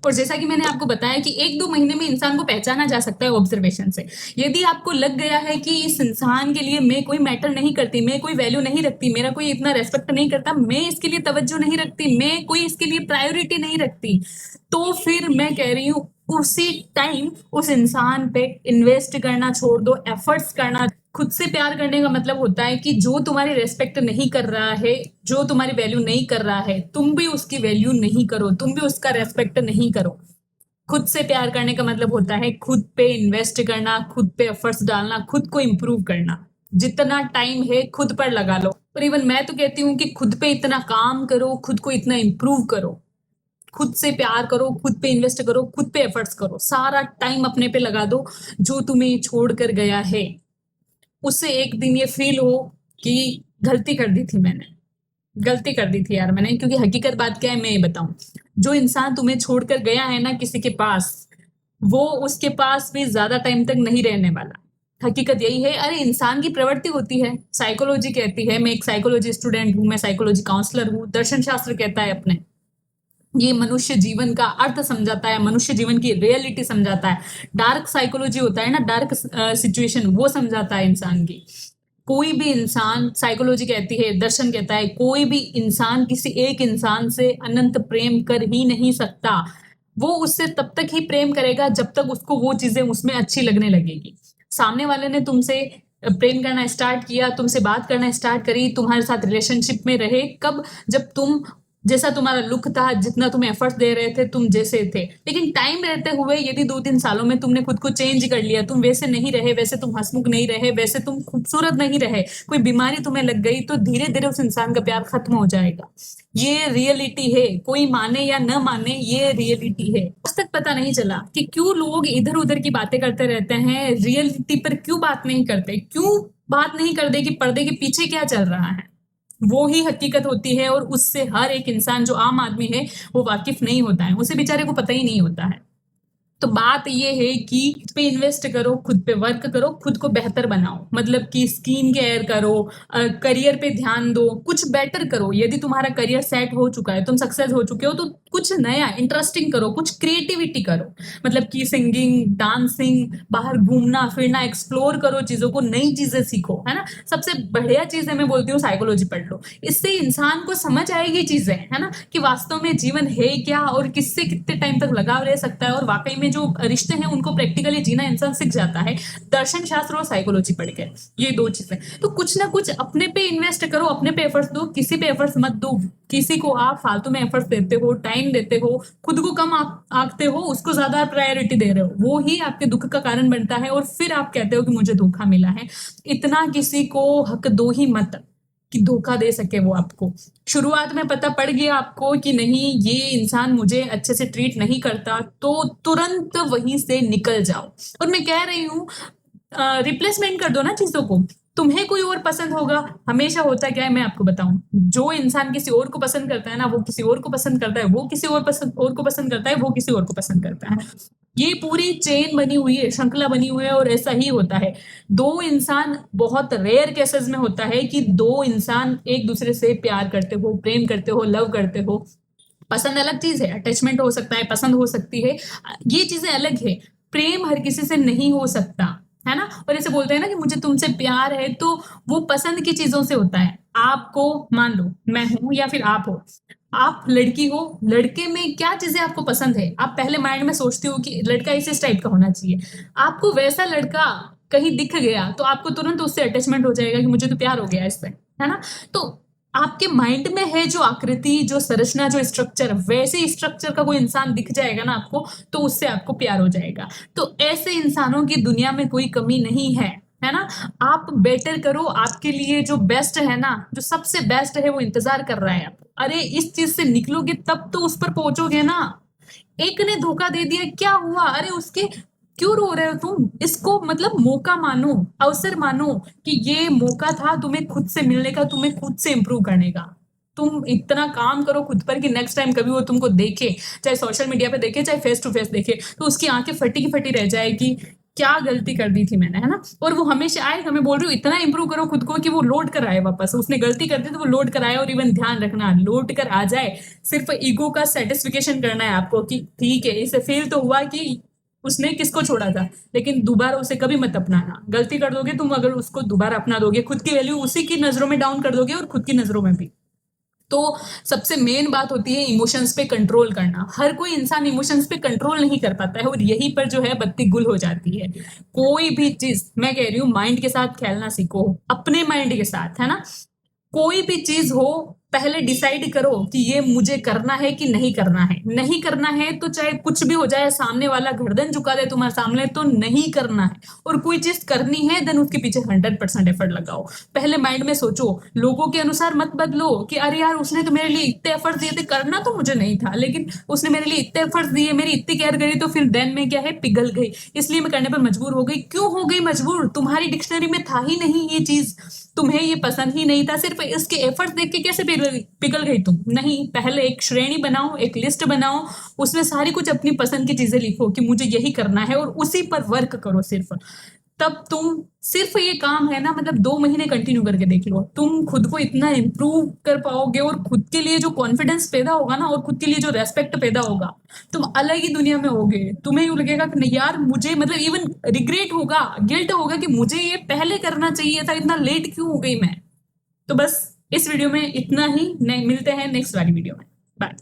और जैसा कि मैंने आपको बताया कि 1-2 महीने में इंसान को पहचाना जा सकता है ऑब्जर्वेशन से। यदि आपको लग गया है कि इस इंसान के लिए मैं कोई मैटर नहीं करती, मैं कोई वैल्यू नहीं रखती, मेरा कोई इतना रेस्पेक्ट नहीं करता, मैं इसके लिए तवज्जो नहीं रखती, मैं कोई इसके लिए प्रायोरिटी नहीं रखती, तो फिर मैं कह रही हूँ उसी टाइम उस इंसान पे इन्वेस्ट करना छोड़ दो, एफर्ट्स करना। खुद से प्यार करने का मतलब होता है कि जो तुम्हारी रेस्पेक्ट नहीं कर रहा है, जो तुम्हारी वैल्यू नहीं कर रहा है, तुम भी उसकी वैल्यू नहीं करो, तुम भी उसका रेस्पेक्ट नहीं करो। खुद से प्यार करने का मतलब होता है खुद पे इन्वेस्ट करना, खुद पे एफर्ट्स डालना, खुद को इम्प्रूव करना। जितना टाइम है खुद पर लगा लो। और इवन मैं तो कहती हूँ कि खुद पे इतना काम करो, खुद को इतना इम्प्रूव करो, खुद से प्यार करो, खुद पे इन्वेस्ट करो, खुद पे एफर्ट्स करो, सारा टाइम अपने पे लगा दो। जो तुम्हें छोड़ कर गया है उससे एक दिन ये फील हो कि गलती कर दी थी मैंने, गलती कर दी थी यार मैंने। क्योंकि हकीकत बात क्या है मैं ये बताऊं, जो इंसान तुम्हें छोड़कर गया है ना किसी के पास, वो उसके पास भी ज्यादा टाइम तक नहीं रहने वाला। हकीकत यही है। अरे इंसान की प्रवृत्ति होती है, साइकोलॉजी कहती है, मैं एक साइकोलॉजी स्टूडेंट हूँ, मैं साइकोलॉजी काउंसलर हूँ, दर्शन शास्त्र कहता है अपने, ये मनुष्य जीवन का अर्थ समझाता है, मनुष्य जीवन की रियलिटी समझाता है। डार्क साइकोलॉजी होता है ना, डार्क सिचुएशन, वो समझाता है इंसान की। कोई भी इंसान, साइकोलॉजी कहती है, दर्शन कहता है, कोई भी इंसान किसी एक इंसान से अनंत प्रेम कर ही नहीं सकता। वो उससे तब तक ही प्रेम करेगा जब तक उसको वो चीजें उसमें अच्छी लगने लगेगी। सामने वाले ने तुमसे प्रेम करना स्टार्ट किया, तुमसे बात करना स्टार्ट करी, तुम्हारे साथ रिलेशनशिप में रहे कब? जब तुम, जैसा तुम्हारा लुक था, जितना तुम एफर्ट्स दे रहे थे, तुम जैसे थे। लेकिन टाइम रहते हुए यदि 2-3 सालों में तुमने खुद को चेंज कर लिया, तुम वैसे नहीं रहे, वैसे तुम हंसमुख नहीं रहे, वैसे तुम खूबसूरत नहीं रहे, कोई बीमारी तुम्हें लग गई, तो धीरे धीरे उस इंसान का प्यार खत्म हो जाएगा। ये रियलिटी है, कोई माने या न माने, ये रियलिटी है। आज तक पता नहीं चला कि क्यों लोग इधर उधर की बातें करते रहते हैं, रियलिटी पर क्यों बात नहीं करते, क्यों बात नहीं करते कि पर्दे के पीछे क्या चल रहा है। वो ही हकीकत होती है, और उससे हर एक इंसान जो आम आदमी है वो वाकिफ नहीं होता है, उसे बेचारे को पता ही नहीं होता है। तो बात ये है कि खुद पे इन्वेस्ट करो, खुद पे वर्क करो, खुद को बेहतर बनाओ। मतलब कि स्किन केयर करो, करियर पे ध्यान दो, कुछ बेटर करो। यदि तुम्हारा करियर सेट हो चुका है, तुम सक्सेस हो चुके हो, तो कुछ नया इंटरेस्टिंग करो, कुछ क्रिएटिविटी करो। मतलब कि सिंगिंग, डांसिंग, बाहर घूमना फिरना, एक्सप्लोर करो चीजों को, नई चीजें सीखो, है ना। सबसे बढ़िया चीज है, मैं बोलती हूँ साइकोलॉजी पढ़ लो। इससे इंसान को समझ आएगी चीजें, है ना, कि वास्तव में जीवन है क्या और किससे कितने टाइम तक लगाव रह सकता है, और वाकई में जो रिश्ते हैं उनको प्रैक्टिकली जीना इंसान सीख जाता है, दर्शन शास्त्र और साइकोलॉजी पढ़ के। ये दो चीजें। तो कुछ ना कुछ अपने पे इन्वेस्ट करो, अपने पे एफर्ट्स दो, किसी पे एफर्ट्स मत दो। किसी को आप फालतू में एफर्ट्स देते हो, टाइम देते हो, खुद को कम आंकते हो, उसको ज्यादा प्रायोरिटी दे रहे हो, वो ही आपके दुख का कारण बनता है। और फिर आप कहते हो कि मुझे धोखा मिला है। इतना किसी को हक दो ही मत कि धोखा दे सके वो आपको। शुरुआत में पता पड़ गया आपको कि नहीं, ये इंसान मुझे अच्छे से ट्रीट नहीं करता, तो तुरंत वहीं से निकल जाओ। और मैं कह रही हूँ, रिप्लेसमेंट कर दो ना चीजों को। तुम्हें कोई और पसंद होगा। हमेशा होता क्या है मैं आपको बताऊं, जो इंसान किसी और को पसंद करता है ना, वो किसी और को पसंद करता है, वो किसी और को पसंद करता है, वो किसी और को पसंद करता है। ये पूरी चेन बनी हुई है, श्रृंखला बनी हुई है, और ऐसा ही होता है। दो इंसान, बहुत रेयर केसेस में होता है कि दो इंसान एक दूसरे से प्यार करते हो, प्रेम करते हो, लव करते हो। पसंद अलग चीज है, अटैचमेंट हो सकता है, पसंद हो सकती है, ये चीजें अलग है। प्रेम हर किसी से नहीं हो सकता, है ना। और ऐसे बोलते हैं ना कि मुझे तुमसे प्यार है, तो वो पसंद की चीजों से होता है। आपको, मान लो मैं हूं या फिर आप हो, आप लड़की हो, लड़के में क्या चीजें आपको पसंद है, आप पहले माइंड में सोचते हो कि लड़का इस टाइप का होना चाहिए। आपको वैसा लड़का कहीं दिख गया तो आपको तुरंत उससे अटैचमेंट हो जाएगा कि मुझे तो प्यार हो गया इससे, है ना। तो आपके माइंड में है जो आकृति, जो संरचना, जो स्ट्रक्चर, वैसे स्ट्रक्चर का कोई इंसान दिख जाएगा ना आपको, तो उससे आपको प्यार हो जाएगा। तो ऐसे इंसानों की दुनिया में कोई कमी नहीं है ना। आप बेटर करो, आपके लिए जो बेस्ट है ना, जो सबसे बेस्ट है, वो इंतजार कर रहा है आपको। अरे इस चीज से निकलोगे तब तो उस पर पहुंचोगे ना। एक ने धोखा दे दिया, क्या हुआ, अरे उसके क्यों रो रहे हो तुम? इसको मतलब मौका मानो, अवसर मानो कि ये मौका था तुम्हें खुद से मिलने का, तुम्हें खुद से इंप्रूव करने का। तुम इतना काम करो खुद पर कि नेक्स्ट टाइम कभी वो तुमको देखे, चाहे सोशल मीडिया पे देखे, चाहे फेस टू फेस देखे, तो उसकी आंखें फटी की फटी रह जाएगी क्या गलती कर दी थी मैंने, है ना। और वो हमेशा आएगा, मैं बोल रही हूँ इतना इंप्रूव करो खुद को कि वो लौट कर आए वापस। उसने गलती कर दी तो वो लौट कर आए, और इवन ध्यान रखना लौट कर आ जाए, सिर्फ ईगो का सेटिस्फिकेशन करना है आपको कि ठीक है इसे फील तो हुआ कि उसने किसको छोड़ा था, लेकिन दोबारा उसे कभी मत अपनाना। गलती कर दोगे तुम, अगर उसको दोबारा अपना दोगे, खुद की वैल्यू उसी की नजरों में डाउन कर दोगे और खुद की नजरों में भी। तो सबसे मेन बात होती है इमोशंस पे कंट्रोल करना। हर कोई इंसान इमोशंस पे कंट्रोल नहीं कर पाता है, और यहीं पर जो है बत्ती गुल हो जाती है। कोई भी चीज, मैं कह रही हूँ माइंड के साथ खेलना सीखो, अपने माइंड के साथ, है ना। कोई भी चीज हो, पहले डिसाइड करो कि ये मुझे करना है कि नहीं करना है। नहीं करना है तो चाहे कुछ भी हो जाए, सामने वाला गर्दन झुका दे तुम्हारे सामने, तो नहीं करना है। और कोई चीज करनी है, देन उसके पीछे 100% एफर्ट लगाओ। पहले माइंड में सोचो, लोगों के अनुसार मत बदलो कि अरे यार उसने तो मेरे लिए इतने एफर्ट दिए थे, करना तो मुझे नहीं था, लेकिन उसने मेरे लिए इतने एफर्ट दिए, मेरी इतनी केयर करी, तो फिर देन में क्या है, पिघल गई, इसलिए मैं करने पर मजबूर हो गई। क्यों हो गई मजबूर? तुम्हारी डिक्शनरी में था ही नहीं ये चीज, तुम्हें ये पसंद ही नहीं था, सिर्फ इसके एफर्ट देख के कैसे पिघल गई तुम? नहीं, पहले एक श्रेणी बनाओ, एक लिस्ट बनाओ, उसमें सारी कुछ अपनी पसंद की चीजें लिखो कि मुझे यही करना है, और उसी पर वर्क करो सिर्फ। तब तुम, सिर्फ ये काम है ना, मतलब 2 महीने कंटिन्यू करके देख लो, तुम खुद को इतना इम्प्रूव कर पाओगे, और खुद के लिए जो कॉन्फिडेंस पैदा होगा ना, और खुद के लिए जो रेस्पेक्ट पैदा होगा, तुम अलग ही दुनिया में होगे। तुम्हें यूं लगेगा कि नहीं यार मुझे, मतलब इवन रिग्रेट होगा, गिल्ट होगा कि मुझे ये पहले करना चाहिए था, इतना लेट क्यों हो गई मैं। तो बस इस वीडियो में इतना ही, मिलते हैं नेक्स्ट वाली वीडियो में।